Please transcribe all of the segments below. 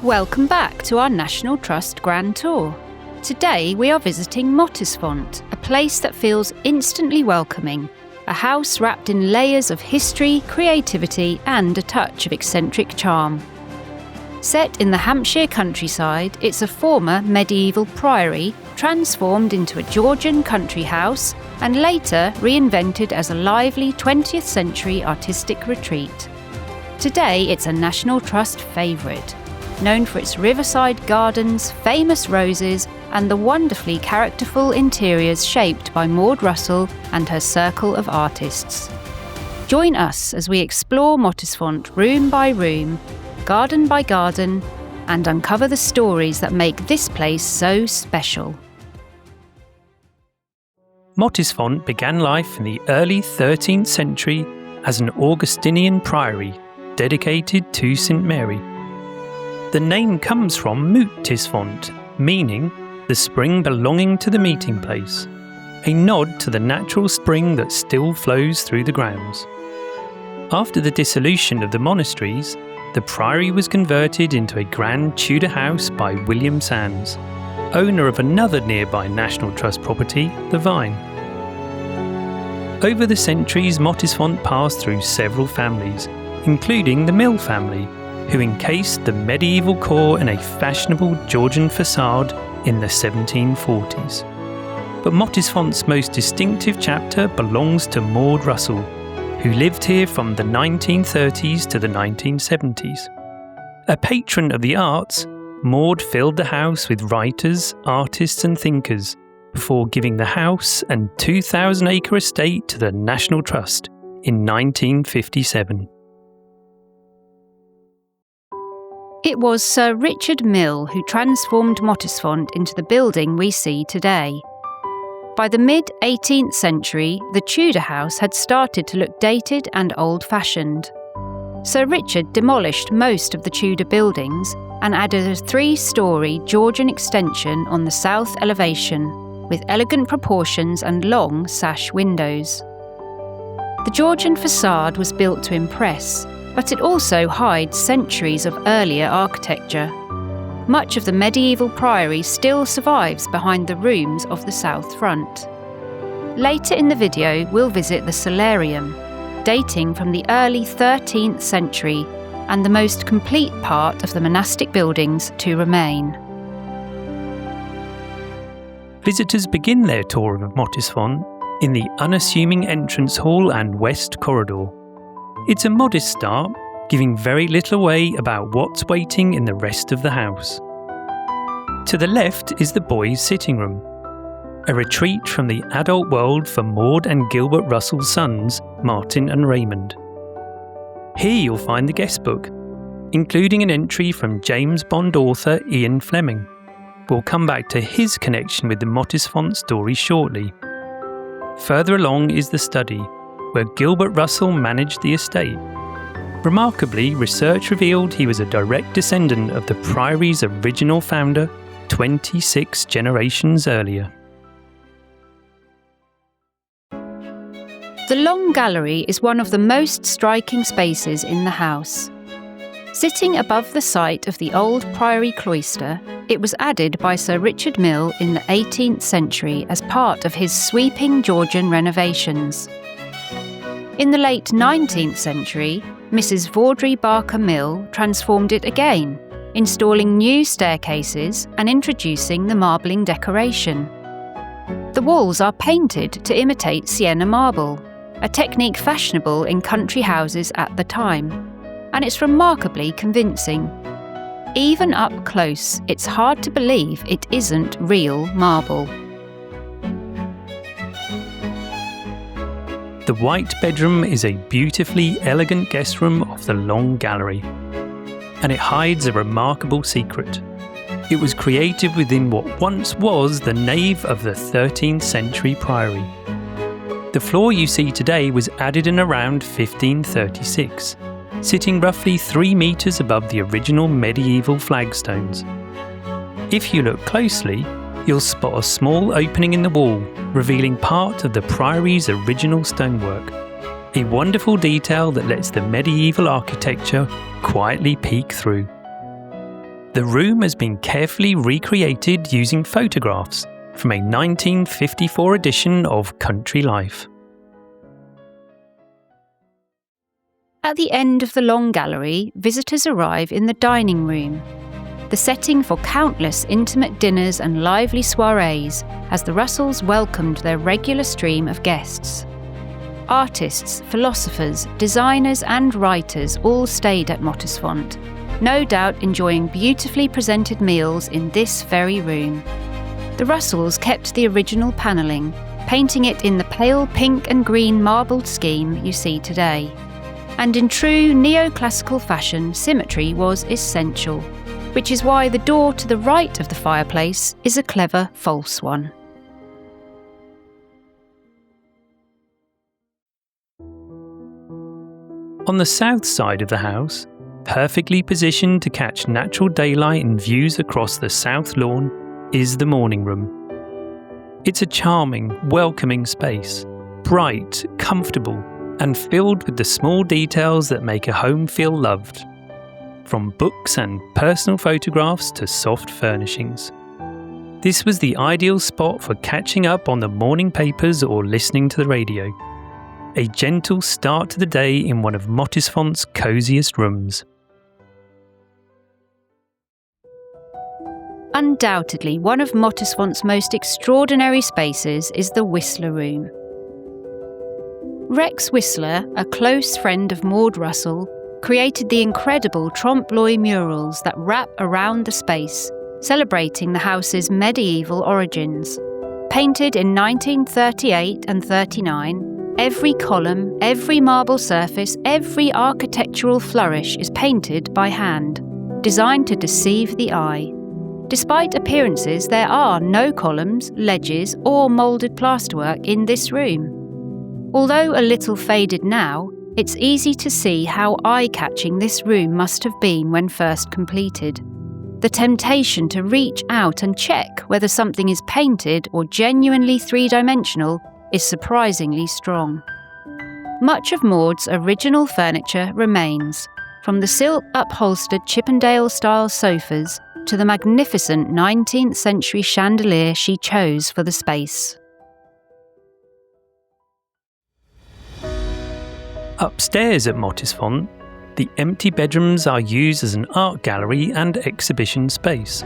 Welcome back to our National Trust Grand Tour. Today we are visiting Mottisfont, a place that feels instantly welcoming, a house wrapped in layers of history, creativity and a touch of eccentric charm. Set in the Hampshire countryside, it's a former medieval priory transformed into a Georgian country house and later reinvented as a lively 20th century artistic retreat. Today it's a National Trust favourite, known for its riverside gardens, famous roses and the wonderfully characterful interiors shaped by Maud Russell and her circle of artists. Join us as we explore Mottisfont room by room, garden by garden, and uncover the stories that make this place so special. Mottisfont began life in the early 13th century as an Augustinian priory dedicated to St Mary. The name comes from Mottisfont, meaning the spring belonging to the meeting place, a nod to the natural spring that still flows through the grounds. After the dissolution of the monasteries, the priory was converted into a grand Tudor house by William Sands, owner of another nearby National Trust property, the Vine. Over the centuries, Mottisfont passed through several families, including the Mill family, who encased the medieval core in a fashionable Georgian facade in the 1740s. But Mottisfont's most distinctive chapter belongs to Maud Russell, who lived here from the 1930s to the 1970s. A patron of the arts, Maud filled the house with writers, artists and thinkers before giving the house and 2,000-acre estate to the National Trust in 1957. It was Sir Richard Mill who transformed Mottisfont into the building we see today. By the mid-18th century, the Tudor house had started to look dated and old-fashioned. Sir Richard demolished most of the Tudor buildings and added a 3-storey Georgian extension on the south elevation, with elegant proportions and long sash windows. The Georgian facade was built to impress, but it also hides centuries of earlier architecture. Much of the medieval priory still survives behind the rooms of the south front. Later in the video, we'll visit the Cellarium, dating from the early 13th century and the most complete part of the monastic buildings to remain. Visitors begin their tour of Mottisfont in the unassuming entrance hall and west corridor. It's a modest start, giving very little away about what's waiting in the rest of the house. To the left is the boys' sitting room, a retreat from the adult world for Maud and Gilbert Russell's sons, Martin and Raymond. Here you'll find the guest book, including an entry from James Bond author Ian Fleming. We'll come back to his connection with the Mottisfont story shortly. Further along is the study, where Gilbert Russell managed the estate. Remarkably, research revealed he was a direct descendant of the priory's original founder 26 generations earlier. The long gallery is one of the most striking spaces in the house. Sitting above the site of the old priory cloister, it was added by Sir Richard Mill in the 18th century as part of his sweeping Georgian renovations. In the late 19th century, Mrs. Vaudrey Barker Mill transformed it again, installing new staircases and introducing the marbling decoration. The walls are painted to imitate sienna marble, a technique fashionable in country houses at the time, and it's remarkably convincing. Even up close, it's hard to believe it isn't real marble. The white bedroom is a beautifully elegant guest room off the long gallery, and it hides a remarkable secret. It was created within what once was the nave of the 13th century priory. The floor you see today was added in around 1536, sitting roughly 3 metres above the original medieval flagstones. If you look closely, you'll spot a small opening in the wall, revealing part of the priory's original stonework. A wonderful detail that lets the medieval architecture quietly peek through. The room has been carefully recreated using photographs from a 1954 edition of Country Life. At the end of the long gallery, visitors arrive in the dining room, the setting for countless intimate dinners and lively soirees as the Russells welcomed their regular stream of guests. Artists, philosophers, designers and writers all stayed at Mottisfont, no doubt enjoying beautifully presented meals in this very room. The Russells kept the original panelling, painting it in the pale pink and green marbled scheme you see today. And in true neoclassical fashion, symmetry was essential, which is why the door to the right of the fireplace is a clever false one. On the south side of the house, perfectly positioned to catch natural daylight and views across the south lawn, is the morning room. It's a charming, welcoming space, bright, comfortable, and filled with the small details that make a home feel loved. From books and personal photographs to soft furnishings. This was the ideal spot for catching up on the morning papers or listening to the radio. A gentle start to the day in one of Mottisfont's cosiest rooms. Undoubtedly, one of Mottisfont's most extraordinary spaces is the Whistler Room. Rex Whistler, a close friend of Maud Russell, created the incredible trompe-l'oeil murals that wrap around the space, celebrating the house's medieval origins. Painted in 1938 and 39, every column, every marble surface, every architectural flourish is painted by hand, designed to deceive the eye. Despite appearances, there are no columns, ledges, or moulded plasterwork in this room. Although a little faded now, it's easy to see how eye-catching this room must have been when first completed. The temptation to reach out and check whether something is painted or genuinely three-dimensional is surprisingly strong. Much of Maud's original furniture remains, from the silk-upholstered Chippendale-style sofas to the magnificent 19th century chandelier she chose for the space. Upstairs at Mottisfont, the empty bedrooms are used as an art gallery and exhibition space.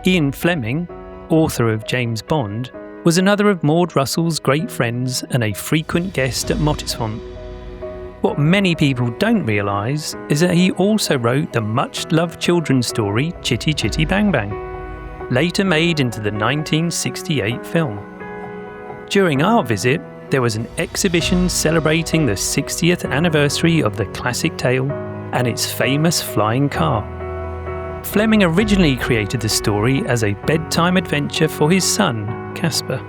Ian Fleming, author of James Bond, was another of Maud Russell's great friends and a frequent guest at Mottisfont. What many people don't realise is that he also wrote the much-loved children's story Chitty Chitty Bang Bang, later made into the 1968 film. During our visit, there was an exhibition celebrating the 60th anniversary of the classic tale and its famous flying car. Fleming originally created the story as a bedtime adventure for his son, Caspar.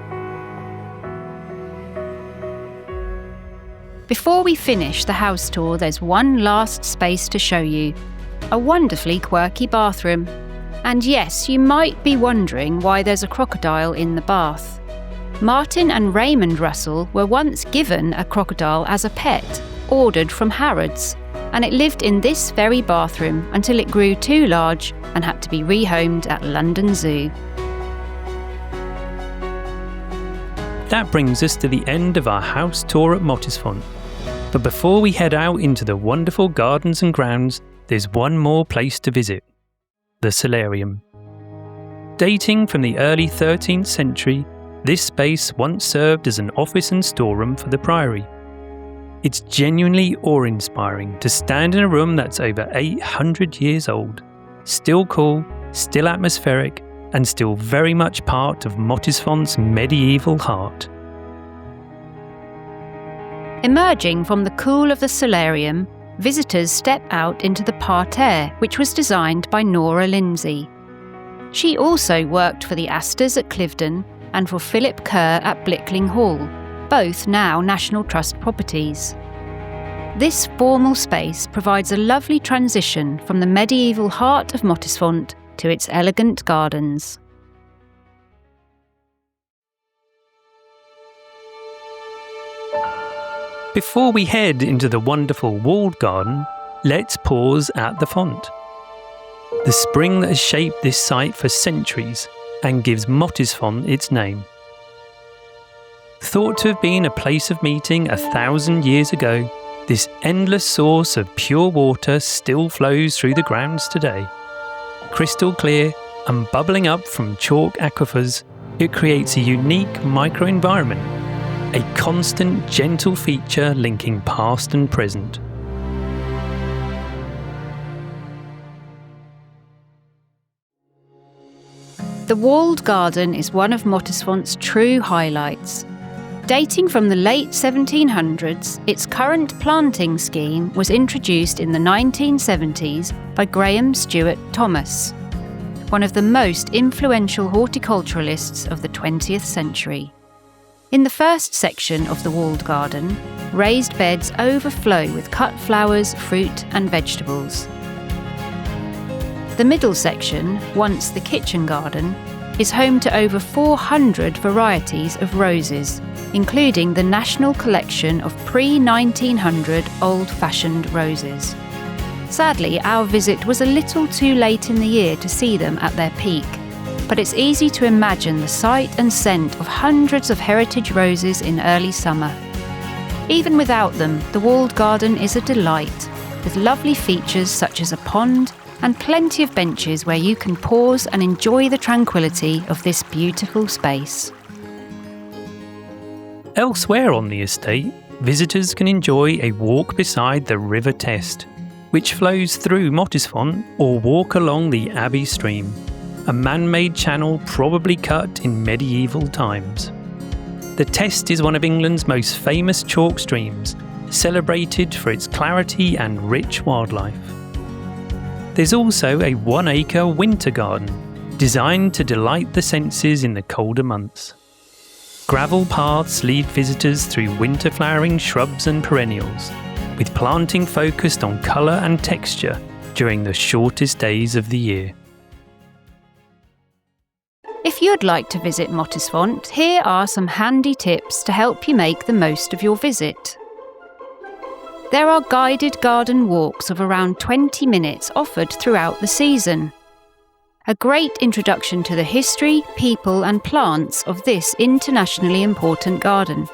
Before we finish the house tour, there's one last space to show you. A wonderfully quirky bathroom. And yes, you might be wondering why there's a crocodile in the bath. Martin and Raymond Russell were once given a crocodile as a pet, ordered from Harrods, and it lived in this very bathroom until it grew too large and had to be rehomed at London Zoo. That brings us to the end of our house tour at Mottisfont. But before we head out into the wonderful gardens and grounds, there's one more place to visit: the Cellarium. Dating from the early 13th century, this space once served as an office and storeroom for the Priory. It's genuinely awe-inspiring to stand in a room that's over 800 years old, still cool, still atmospheric, and still very much part of Mottisfont's medieval heart. Emerging from the cool of the Cellarium, visitors step out into the parterre, which was designed by Nora Lindsay. She also worked for the Astors at Cliveden and for Philip Kerr at Blickling Hall, both now National Trust properties. This formal space provides a lovely transition from the medieval heart of Mottisfont to its elegant gardens. Before we head into the wonderful walled garden, let's pause at the font. the spring that has shaped this site for centuries and gives Mottisfont its name. Thought to have been a place of meeting 1,000 years ago, this endless source of pure water still flows through the grounds today. Crystal clear and bubbling up from chalk aquifers, it creates a unique microenvironment, a constant gentle feature linking past and present. The walled garden is one of Mottisfont's true highlights. Dating from the late 1700s, its current planting scheme was introduced in the 1970s by Graham Stuart Thomas, one of the most influential horticulturalists of the 20th century. In the first section of the walled garden, raised beds overflow with cut flowers, fruit and vegetables. The middle section, once the kitchen garden, is home to over 400 varieties of roses, including the national collection of pre-1900 old-fashioned roses. Sadly, our visit was a little too late in the year to see them at their peak, but it's easy to imagine the sight and scent of hundreds of heritage roses in early summer. Even without them, the walled garden is a delight, with lovely features such as a pond and plenty of benches where you can pause and enjoy the tranquility of this beautiful space. Elsewhere on the estate, visitors can enjoy a walk beside the River Test, which flows through Mottisfont, or walk along the Abbey Stream, a man-made channel probably cut in medieval times. The Test is one of England's most famous chalk streams, celebrated for its clarity and rich wildlife. There's also a 1-acre winter garden, designed to delight the senses in the colder months. Gravel paths lead visitors through winter flowering shrubs and perennials, with planting focused on colour and texture during the shortest days of the year. If you'd like to visit Mottisfont, here are some handy tips to help you make the most of your visit. There are guided garden walks of around 20 minutes offered throughout the season. A great introduction to the history, people and plants of this internationally important garden.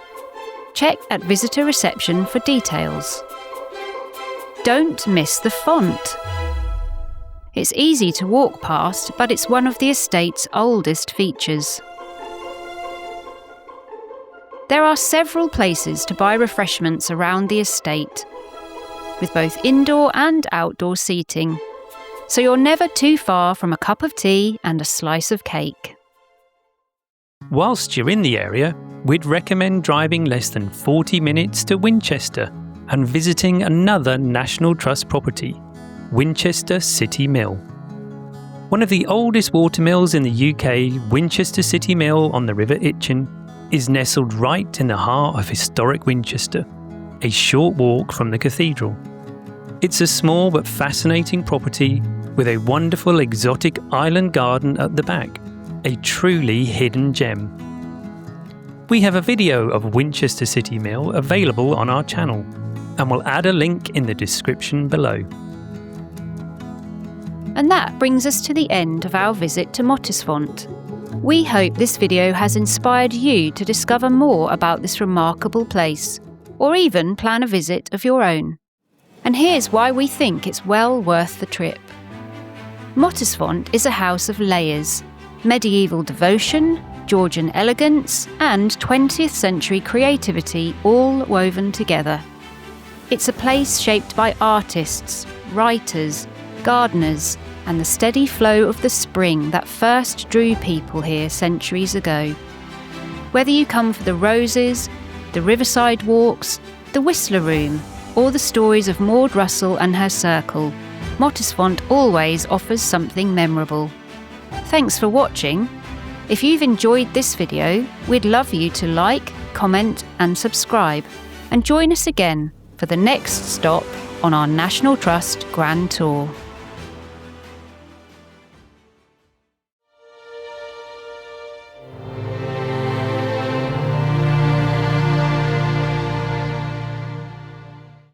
Check at visitor reception for details. Don't miss the font. It's easy to walk past, but it's one of the estate's oldest features. There are several places to buy refreshments around the estate, with both indoor and outdoor seating, so you're never too far from a cup of tea and a slice of cake. Whilst you're in the area, we'd recommend driving less than 40 minutes to Winchester and visiting another National Trust property, Winchester City Mill. One of the oldest watermills in the UK, Winchester City Mill on the River Itchen, is nestled right in the heart of historic Winchester, a short walk from the cathedral. It's a small but fascinating property with a wonderful exotic island garden at the back, a truly hidden gem. We have a video of Winchester City Mill available on our channel, and we'll add a link in the description below. And that brings us to the end of our visit to Mottisfont. We hope this video has inspired you to discover more about this remarkable place, or even plan a visit of your own. And here's why we think it's well worth the trip. Mottisfont is a house of layers, medieval devotion, Georgian elegance, and 20th century creativity all woven together. It's a place shaped by artists, writers, gardeners, and the steady flow of the spring that first drew people here centuries ago. Whether you come for the roses, the riverside walks, the Whistler Room, or the stories of Maud Russell and her circle, Mottisfont always offers something memorable. Thanks for watching. If you've enjoyed this video, we'd love you to like, comment and subscribe, and join us again for the next stop on our National Trust Grand Tour.